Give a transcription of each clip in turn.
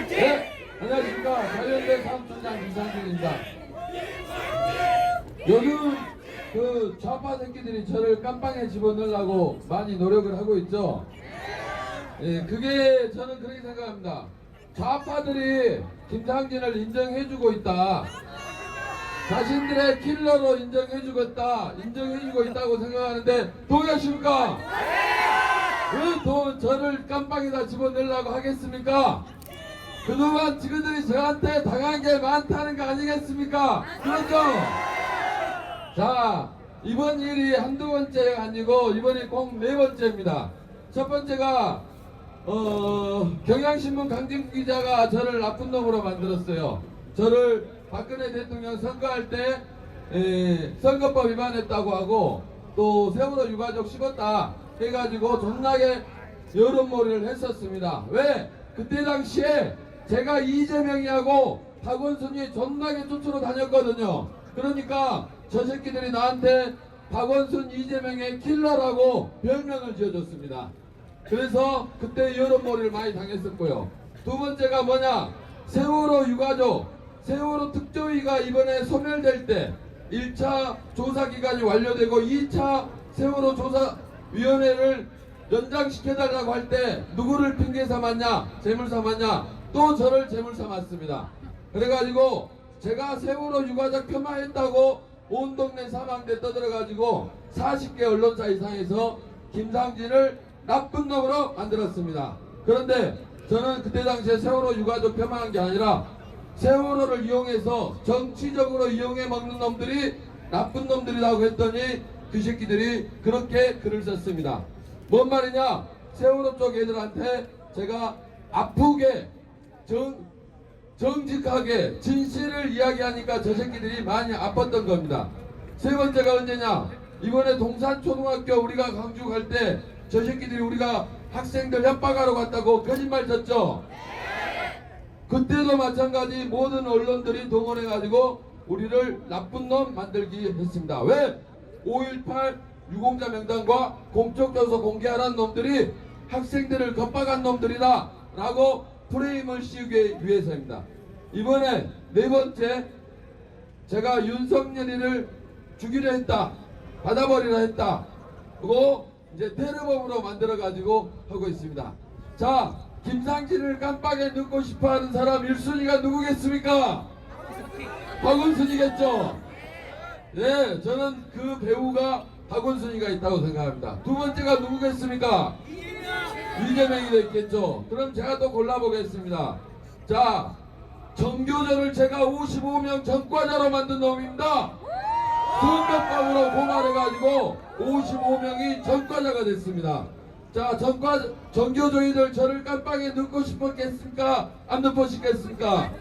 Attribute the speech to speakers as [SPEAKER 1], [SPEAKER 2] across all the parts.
[SPEAKER 1] 네, 안녕하십니까. 자연대 사무총장 김상진입니다. 요즘 그 좌파 새끼들이 저를 깜빵에 집어넣으려고 많이 노력을 하고 있죠. 예, 그게 저는 그렇게 생각합니다. 좌파들이 김상진을 인정해주고 있다. 자신들의 킬러로 인정해주고 있다고 생각하는데 동의하십니까? 왜 저를 깜빵에다 집어넣으려고 하겠습니까? 그동안 지그들이 저한테 당한 게 많다는 거 아니겠습니까? 그렇죠? 자, 이번 일이 한두 번째가 아니고 이번이 꼭 네 번째입니다. 첫 번째가 경향신문 강진구 기자가 저를 나쁜 놈으로 만들었어요. 저를 박근혜 대통령 선거할 때 선거법 위반했다고 하고 또 세월호 유가족 씹었다 해가지고 존나게 여론몰이를 했었습니다. 왜? 그때 당시에 제가 이재명이하고 박원순이 존나게 쫓으러 다녔거든요. 그러니까 저 새끼들이 나한테 박원순 이재명의 킬러라고 별명을 지어줬습니다. 그래서 그때 여론몰이를 많이 당했었고요. 두 번째가 뭐냐? 세월호 유가족, 세월호 특조위가 이번에 소멸될 때 1차 조사기간이 완료되고 2차 세월호 조사위원회를 연장시켜달라고 할 때 누구를 핑계 삼았냐? 재물 삼았냐? 또 저를 재물 삼았습니다. 그래가지고 제가 세월호 유가족 폄하했다고 온 동네 사망대 떠들어가지고 40개 언론사 이상에서 김상진을 나쁜 놈으로 만들었습니다. 그런데 저는 그때 당시에 세월호 유가족 폄하한 게 아니라 세월호를 이용해서 정치적으로 이용해 먹는 놈들이 나쁜 놈들이라고 했더니 그 새끼들이 그렇게 글을 썼습니다. 뭔 말이냐? 세월호 쪽 애들한테 제가 아프게 정직하게 진실을 이야기하니까 저 새끼들이 많이 아팠던 겁니다. 세 번째가 언제냐? 이번에 동산초등학교 우리가 광주 갈 때 저 새끼들이 우리가 학생들 협박하러 갔다고 거짓말 쳤죠? 그때도 마찬가지 모든 언론들이 동원해가지고 우리를 나쁜 놈 만들기 했습니다. 왜? 5.18 유공자 명단과 공적조서 공개하라는 놈들이 학생들을 겁박한 놈들이다 라고 프레임을 씌우기 위해서입니다. 이번에 네 번째, 제가 윤석열이를 죽이려 했다, 받아버리려 했다, 그리고 이제 테러범으로 만들어가지고 하고 있습니다. 자, 김상진을 깜빡에 넣고 싶어하는 사람 1순위가 누구겠습니까? 박원순이겠죠. 네, 저는 그 배우가 박원순이가 있다고 생각합니다. 두 번째가 누구겠습니까? 이재명이 됐겠죠. 그럼 제가 또 골라보겠습니다. 자, 정교조를 제가 55명 전과자로 만든 놈입니다. 선거법으로 고발해가지고 55명이 전과자가 됐습니다. 자, 정교조이들 저를 깜빵에 넣고 싶었겠습니까? 안 넣고 싶겠습니까?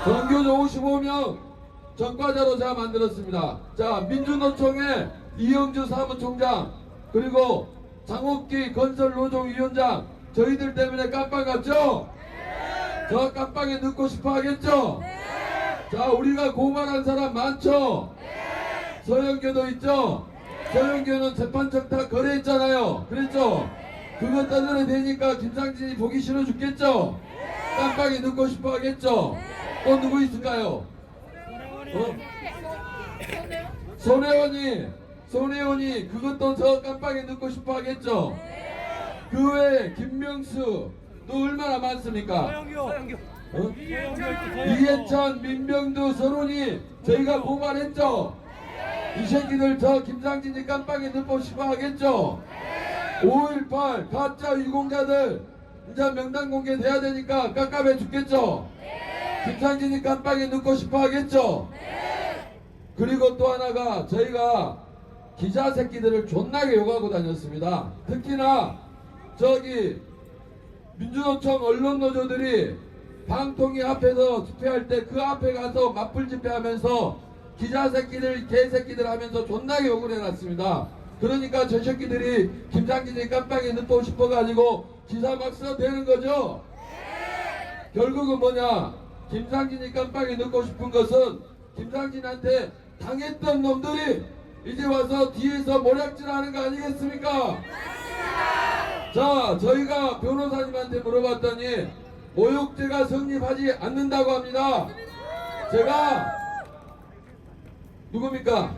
[SPEAKER 1] 정교조 55명 전과자로 제가 만들었습니다. 자, 민주노총의 이영주 사무총장, 그리고 장옥기 건설노동위원장, 저희들 때문에 깜빵 갔죠? 저 깜빵에 넣고 싶어 하겠죠? 자, 우리가 고발한 사람 많죠? 서영교도 있죠? 서영교는 재판청 다 거래했잖아요. 그랬죠? 그거 떠들어 대니까 김상진이 보기 싫어 죽겠죠? 깜빵에 넣고 싶어 하겠죠? 또 누구 있을까요? 손혜원이 그것도 저 깜빵에 넣고 싶어 하겠죠? 그 외에 김명수 또 얼마나 많습니까? 이해찬, 민병두, 서론이 저희가 고발했죠? 이 새끼들 저 김상진이 깜빵에 넣고 싶어 하겠죠? 5.18 가짜 유공자들 이제 명단 공개돼야 되니까 깝깝해 죽겠죠? 김상진이 깜빵에 넣고 싶어 하겠죠? 그리고 또 하나가 저희가 기자 새끼들을 존나게 욕하고 다녔습니다. 특히나 저기 민주노총 언론노조들이 방통위 앞에서 집회할 때 그 앞에 가서 맞불 집회하면서 기자 새끼들 개새끼들 하면서 존나게 욕을 해놨습니다. 그러니까 저 새끼들이 김상진이 깜빵에 넣고 싶어가지고 기사 막 써대는 거죠. 결국은 뭐냐? 김상진이 깜빵에 넣고 싶은 것은 김상진한테 당했던 놈들이 이제 와서 뒤에서 모략질하는 거 아니겠습니까? 자, 저희가 변호사님한테 물어봤더니 모욕죄가 성립하지 않는다고 합니다. 제가 누굽니까?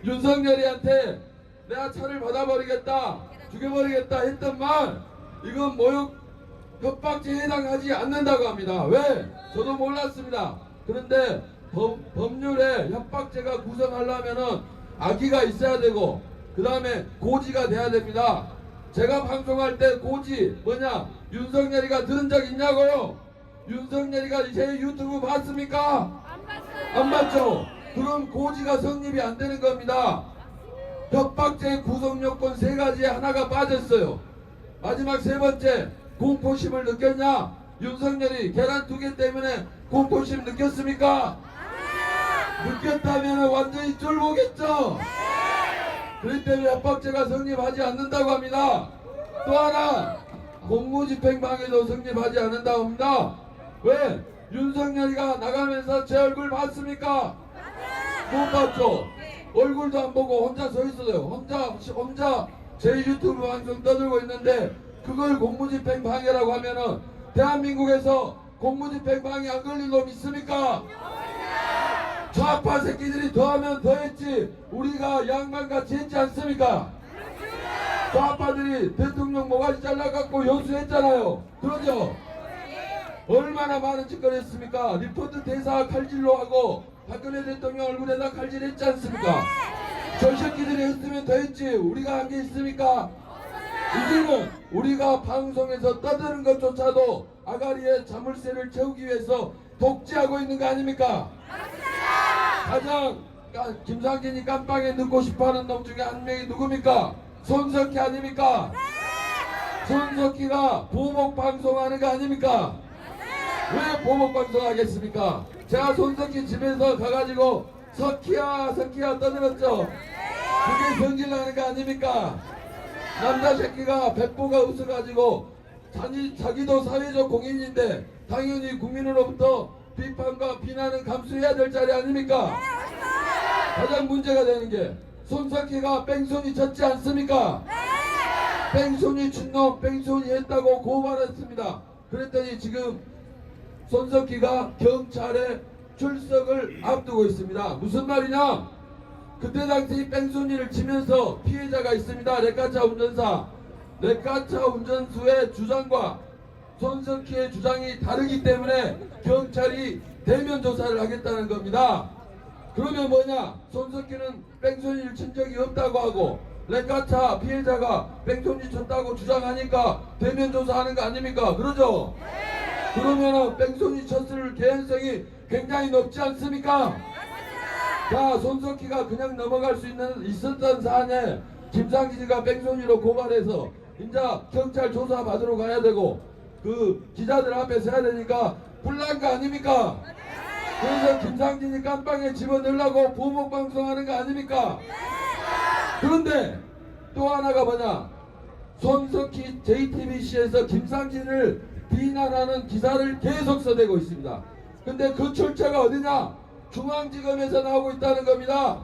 [SPEAKER 1] 윤석열이한테 내가 차를 받아버리겠다, 죽여버리겠다 했던 말, 이건 모욕 협박죄에 해당하지 않는다고 합니다. 왜? 저도 몰랐습니다. 그런데 법률에 협박죄가 구성하려면은 악의가 있어야 되고 그 다음에 고지가 돼야 됩니다. 제가 방송할 때 고지 뭐냐? 윤석열이가 들은 적 있냐고요? 윤석열이가 제 유튜브 봤습니까? 안 봤죠? 그럼 고지가 성립이 안 되는 겁니다. 협박죄 구성요건 3가지에 하나가 빠졌어요. 마지막 3번째, 공포심을 느꼈냐? 윤석열이 계란 2개 때문에 공포심 느꼈습니까? 느꼈다면 완전히 쫄보겠죠? 그렇기 때문에 협박죄가 성립하지 않는다고 합니다. 또 하나, 공무집행방해도 성립하지 않는다고 합니다. 왜? 윤석열이가 나가면서 제 얼굴 봤습니까? 못 봤죠? 얼굴도 안 보고 혼자 서 있어요. 혼자 제 유튜브 방송 떠들고 있는데 그걸 공무집행방해라고 하면은 대한민국에서 공무집행방해 안 걸린 놈 있습니까? 좌파 새끼들이 더하면 더했지 우리가 양반같이 했지 않습니까? 좌파들이 대통령 모가지 잘라갖고 연수했잖아요. 그러죠? 얼마나 많은 짓거리 했습니까? 리포트 대사 칼질로 하고 박근혜 대통령 얼굴에다 칼질했지 않습니까? 저 새끼들이 했으면 더했지 우리가 한 게 있습니까? 이제는 우리가 방송에서 떠드는 것조차도 아가리에 자물쇠를 채우기 위해서 독재하고 있는 거 아닙니까? 가장 김상진이 깜빵에 넣고 싶어하는 놈 중에 한 명이 누굽니까? 손석희 아닙니까? 손석희가 보복방송하는 거 아닙니까? 왜 보복방송 하겠습니까? 제가 손석희 집에서 가가지고 석희야 떠들었죠? 그게 성질나는 거 아닙니까? 남자 새끼가 백보가 웃어가지고 자기도 사회적 공인인데 당연히 국민으로부터 비판과 비난은 감수해야 될 자리 아닙니까? 가장 문제가 되는 게 손석희가 뺑소니 쳤지 않습니까? 뺑소니 춘놈 뺑소니 했다고 고발했습니다. 그랬더니 지금 손석희가 경찰에 출석을 앞두고 있습니다. 무슨 말이냐? 그때 당시 뺑소니를 치면서 피해자가 있습니다. 레카차 운전사. 레카차 운전수의 주장과 손석희의 주장이 다르기 때문에 경찰이 대면 조사를 하겠다는 겁니다. 그러면 뭐냐? 손석희는 뺑소니를 친 적이 없다고 하고 레카차 피해자가 뺑소니 쳤다고 주장하니까 대면 조사하는 거 아닙니까? 그러죠? 그러면은 뺑소니 쳤을 개연성이 굉장히 높지 않습니까? 자, 손석희가 그냥 넘어갈 수 있었던 사안에 김상진이가 뺑소니로 고발해서 이제 경찰 조사 받으러 가야 되고 그 기자들 앞에 서야 되니까 불난 거 아닙니까? 그래서 김상진이 깜빵에 집어넣으려고 보복방송하는 거 아닙니까? 그런데 또 하나가 뭐냐? 손석희 JTBC에서 김상진을 비난하는 기사를 계속 써대고 있습니다. 근데 그 출처가 어디냐? 중앙지검에서 나오고 있다는 겁니다.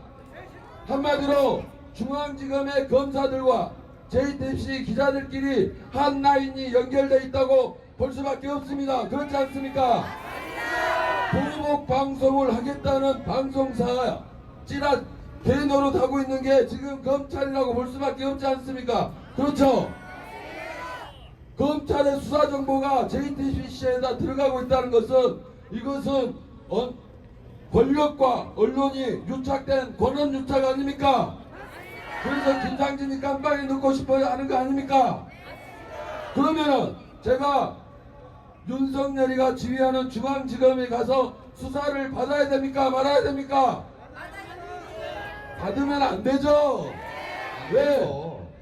[SPEAKER 1] 한마디로 중앙지검의 검사들과 JTBC 기자들끼리 한 라인이 연결되어 있다고 볼 수밖에 없습니다. 그렇지 않습니까? 보복 방송을 하겠다는 방송사가 찌라 개노릇하고 있는 게 지금 검찰이라고 볼 수밖에 없지 않습니까? 그렇죠? 검찰의 수사 정보가 JTBC에다 들어가고 있다는 것은 이것은 권력과 언론이 유착된 권한 유착 아닙니까? 그래서 김상진이 깜빵에 넣고 싶어야 하는 거 아닙니까? 그러면은 제가 윤석열이가 지휘하는 중앙지검에 가서 수사를 받아야 됩니까? 말아야 됩니까? 받으면 안 되죠. 왜?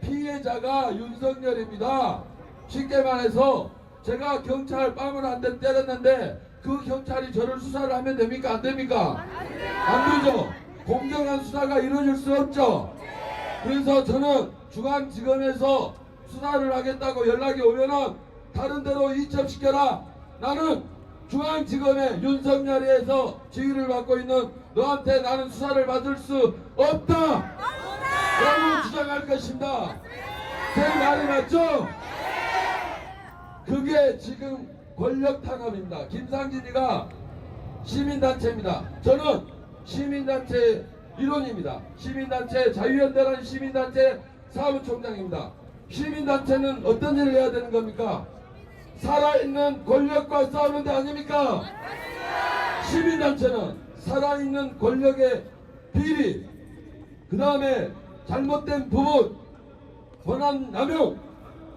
[SPEAKER 1] 피해자가 윤석열입니다. 쉽게 말해서 제가 경찰 뺨을 한 대 때렸는데 그 경찰이 저를 수사를 하면 됩니까? 안 됩니까? 안 되죠. 공정한 수사가 이루어질 수 없죠. 그래서 저는 중앙지검에서 수사를 하겠다고 연락이 오면은 다른 데로 이첩시켜라. 나는 중앙지검에 윤석열이에서 지휘를 받고 있는 너한테 나는 수사를 받을 수 없다 라고 주장할 것입니다. 제 말이 맞죠? 그게 지금 권력 탄압입니다. 김상진이가 시민단체입니다. 저는 시민단체 일원입니다. 시민단체 자유연대라는 시민단체 사무총장입니다. 시민단체는 어떤 일을 해야 되는 겁니까? 살아있는 권력과 싸우는 데 아닙니까? 시민단체는 살아있는 권력의 비리, 그 다음에 잘못된 부분, 권한 남용,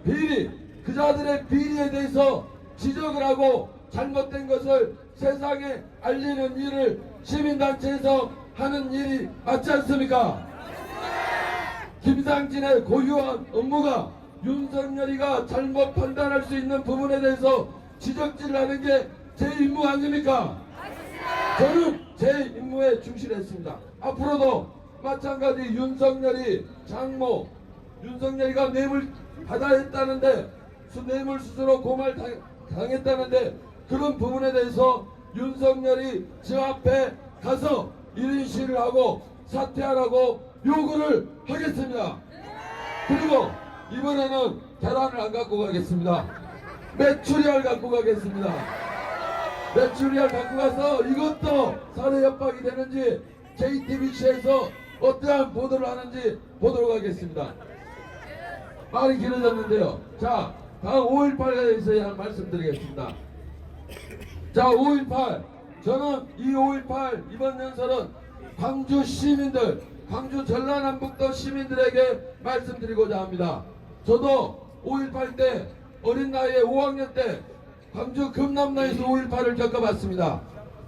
[SPEAKER 1] 비리, 그 자들의 비리에 대해서 지적을 하고 잘못된 것을 세상에 알리는 일을 시민단체에서 하는 일이 맞지 않습니까? 김상진의 고유한 업무가 윤석열이가 잘못 판단할 수 있는 부분에 대해서 지적질을 하는 게 제 임무 아닙니까? 저는 제 임무에 충실했습니다. 앞으로도 마찬가지 윤석열이 장모, 윤석열이가 뇌물 받아야 했다는데 뇌물 수수로 고말 당했다는데 그런 부분에 대해서 윤석열이 저 앞에 가서 1인 시위를 하고 사퇴하라고 요구를 하겠습니다. 그리고 이번에는 계란을 안 갖고 가겠습니다. 메추리알 갖고 가겠습니다. 메추리알 갖고 가서 이것도 살해 협박이 되는지 JTBC에서 어떠한 보도를 하는지 보도록 하겠습니다. 말이 길어졌는데요. 자, 다음 5.18에 대해서 말씀드리겠습니다. 자, 5.18. 저는 이 5.18 이번 연설은 광주 시민들, 광주 전라남북도 시민들에게 말씀드리고자 합니다. 저도 5.18 때 어린 나이에 5학년 때 광주 금남로에서 5.18을 겪어봤습니다.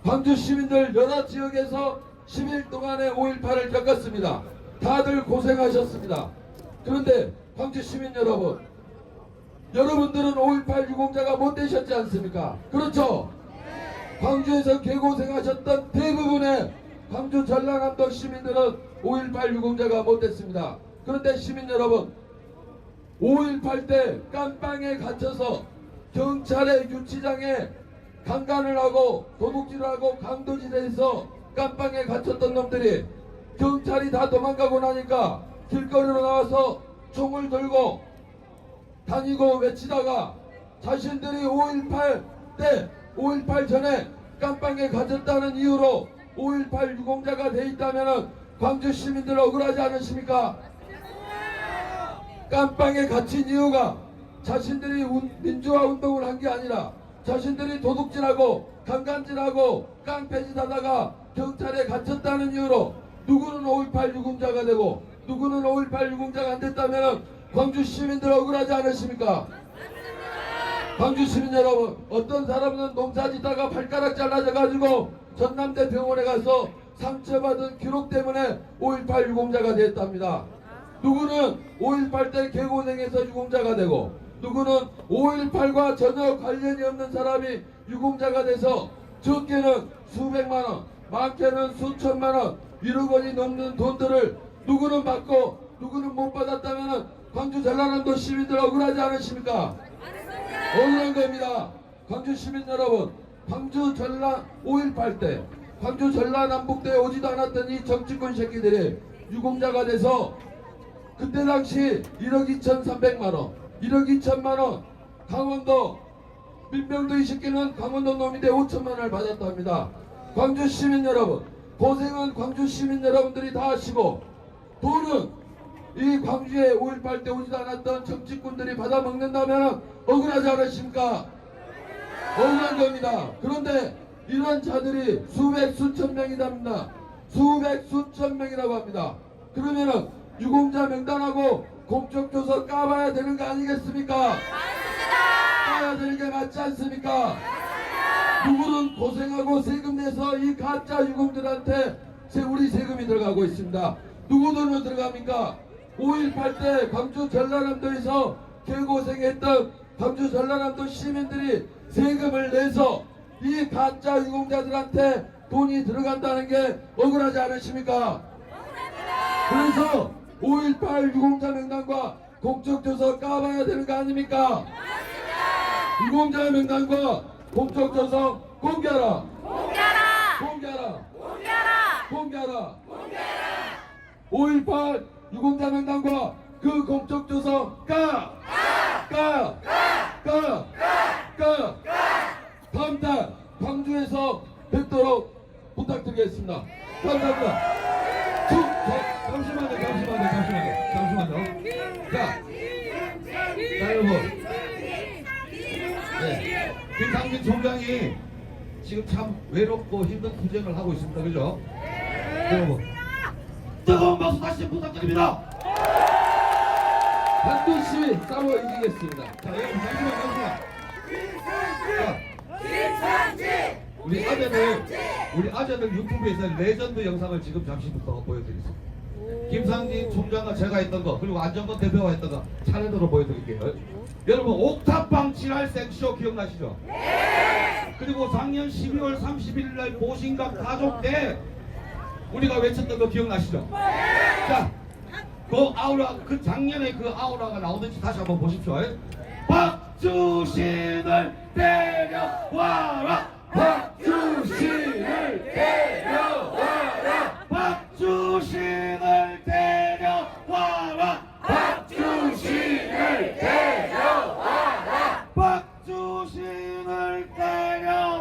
[SPEAKER 1] 광주 시민들 여러 지역에서 10일 동안의 5.18을 겪었습니다. 다들 고생하셨습니다. 그런데 광주 시민 여러분, 여러분들은 5.18 유공자가 못 되셨지 않습니까? 그렇죠? 광주에서 개고생하셨던 대부분의 광주 전라남도 시민들은 5.18 유공자가 못 됐습니다. 그런데 시민 여러분, 5.18 때 깜빵에 갇혀서 경찰의 유치장에 강간을 하고 도둑질을 하고 강도질해서 깜빵에 갇혔던 놈들이 경찰이 다 도망가고 나니까 길거리로 나와서 총을 들고 다니고 외치다가 자신들이 5.18 때 5.18 전에 깜빵에 갇혔다는 이유로 5.18 유공자가 돼 있다면 광주 시민들 억울하지 않으십니까? 깜빵에 갇힌 이유가 자신들이 민주화 운동을 한 게 아니라 자신들이 도둑질하고 강간질하고 깡패짓하다가 경찰에 갇혔다는 이유로 누구는 5.18 유공자가 되고 누구는 5.18 유공자가 안 됐다면 광주 시민들 억울하지 않으십니까? 광주 시민 여러분, 어떤 사람은 농사짓다가 발가락 잘라져 가지고 전남대 병원에 가서 상처받은 기록 때문에 5.18 유공자가 됐답니다. 누구는 5.18 때 개고생해서 유공자가 되고 누구는 5.18과 전혀 관련이 없는 사람이 유공자가 돼서 적게는 수백만원, 많게는 수천만원, 1억 원이 넘는 돈들을 누구는 받고 누구는 못 받았다면 광주 전라남도 시민들 억울하지 않으십니까? 억울한 겁니다. 광주 시민 여러분, 광주 전라 5.18 때 광주 전라남북도에 오지도 않았던 이 정치권 새끼들이 유공자가 돼서 그때 당시 1억 2,300만원 1억 2천만원, 강원도 민병도 이 새끼는 강원도 놈인데 5천만원을 받았다 합니다. 광주 시민 여러분, 고생은 광주 시민 여러분들이 다 하시고 돈은 이 광주에 5.18 때 오지도 않았던 정치꾼들이 받아먹는다면 억울하지 않으십니까? 억울한 겁니다. 그런데 이런 자들이 수백 수천 명이답니다. 수백 수천 명이라고 합니다. 그러면은 유공자 명단하고 공적조서 까봐야 되는 거 아니겠습니까? 맞습니다. 까야 되는 게 맞지 않습니까? 맞습니다. 누구는 고생하고 세금 내서 이 가짜 유공들한테 우리 세금이 들어가고 있습니다. 누구 돈으로 들어갑니까? 5.18 때 광주 전라남도에서 개고생했던 광주 전라남도 시민들이 세금을 내서 이 가짜 유공자들한테 돈이 들어간다는 게 억울하지 않으십니까? 그래서 5.18 유공자 명단과 공적조서 까봐야 되는 거 아닙니까? 맞습니다. 유공자 명단과 공적조서 공개하라. 공개하라. 공개하라. 공개하라. 공개하라. 공개하라. 5.18 유공자 명단과 그 공적조서 까. 자, 여러분. 네. 김상진 총장이 지금 참 외롭고 힘든 투쟁을 하고 있습니다. 그죠? 여러분. 뜨거운 박수 다시 부탁드립니다. 반드시 싸워 이기겠습니다. 자, 여러분, 잠시만. 자, 우리 아재들 유튜브에서 레전드 영상을 지금 잠시부터 보여드리겠습니다. 김상진 총장과 제가 했던 거, 그리고 안정건 대표가 했던 거 차례대로 보여드릴게요. 여러분, 옥탑방 지랄생 쇼 기억나시죠? 네! 그리고 작년 12월 30일 날 보신각 가족 때 우리가 외쳤던 거 기억나시죠? 네! 자, 그 아우라, 그 작년에 그 아우라가 나오는지 다시 한번 보십시오. 박주신을 데려와라! 박주신을 데려와라! 박주신을 데려와라! 박주신을 데려와라! 박주신을 데려와라!